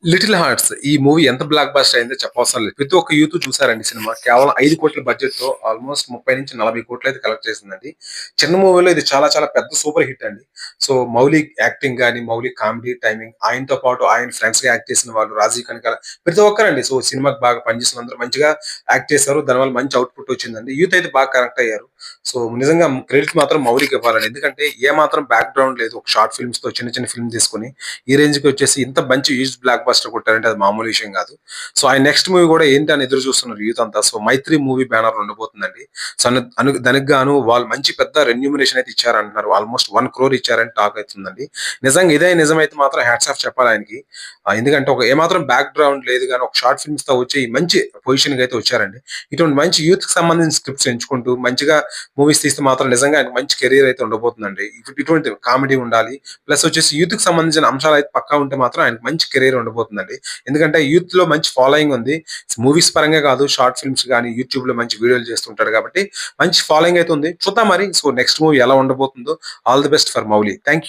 'Little hearts' ఈ movie ఎంత block buster అయిందో చెప్పవసరం లేదు. ప్రతి ఒక్క యూత్ చూసారండి సినిమా. కేవలం 5,00,00,000 బడ్జెట్‌తో ఆల్‌మోస్ట్ 30-40,00,00,000 అయితే కలెక్ట్ చేసిందండి. చిన్న మూవీలో ఇది చాలా చాలా పెద్ద సూపర్ హిట్ అండి. సో, మౌలి యాక్టింగ్ గాని, మౌలి కామెడీ టైమింగ్, ఆయనతో పాటు ఆయన ఫ్రెండ్స్‌గా యాక్ట్ చేసిన వాళ్ళు 'రాజీవ్ కనకాల' ప్రతి ఒక్కరండి. సో, సినిమాకి బాగా పనిచేసిన అందరూ మంచిగా యాక్ట్ చేశారు. దానివల్ల మంచి ఔట్‌పుట్ వచ్చిందండి. యూత్ అయితే బాగా కనెక్ట్ అయ్యారు. సో, నిజంగా క్రెడిట్ మాత్రం మౌలికి ఇవ్వాలండి. ఎందుకంటే ఏమాత్రం బ్యాక్‌గ్రౌండ్ లేదు. ఒక షార్ట్ ఫిల్మ్స్‌తో చిన్న చిన్న ఫిల్మ్ తీసుకొని ఈ రేంజ్‌కి వచ్చేసి ఇంత మంచి హ్యూజ్ బ్లాక్ బస్టర్ కొట్టారంటే అది మామూలు విషయం కాదు. సో, ఆయన నెక్స్ట్ మూవీ కూడా ఏంటి అని ఎదురు చూస్తున్నారు యూత్ అంతా. సో, 'మైత్రి' మూవీ బ్యానర్‌లో ఉండబోతుందండి. సో, దానికి గాను వాళ్ళు మంచి పెద్ద రెమ్యూనరేషన్ అయితే ఇచ్చారంటున్నారు. ఆల్‌మోస్ట్ 1,00,00,000 ఇచ్చారని టాక్ అయితుందండి. నిజంగా ఇదే నిజమైతే మాత్రం హ్యాట్స్ ఆఫ్ చెప్పాలి ఆయనకి. ఎందుకంటే ఏమాత్రం బ్యాక్‌గ్రౌండ్ లేదు గాని ఒక షార్ట్ ఫిల్మ్స్‌తో వచ్చి మంచి పొజిషన్‌కి అయితే వచ్చారండి. ఇటువంటి మంచి యూత్‌కి సంబంధించిన స్క్రిప్ట్స్ ఎంచుకుంటూ మంచిగా మూవీస్ తీస్తే మాత్రం నిజంగా ఆయనకి మంచి కెరియర్ అయితే ఉండబోతుందండి. ఇటువంటి కామెడీ ఉండాలి. ప్లస్ వచ్చేసి యూత్‌కి సంబంధించిన అంశాలైతే పక్కా ఉంటే మాత్రం ఆయనకి మంచి కెరియర్ ఉండబోతుందండి. ఎందుకంటే యూత్‌లో మంచి ఫాలోయింగ్ ఉంది. మూవీస్ పరంగా కాదు షార్ట్ ఫిల్మ్స్ గాని, యూట్యూబ్‌లో మంచి వీడియోలు చేస్తుంటాడు కాబట్టి మంచి ఫాలోయింగ్ అయితే ఉంది. చూద్దాం మరి. సో, నెక్స్ట్ మూవీ ఎలా ఉండబోతుందో. All the best for Mouli. Thank you.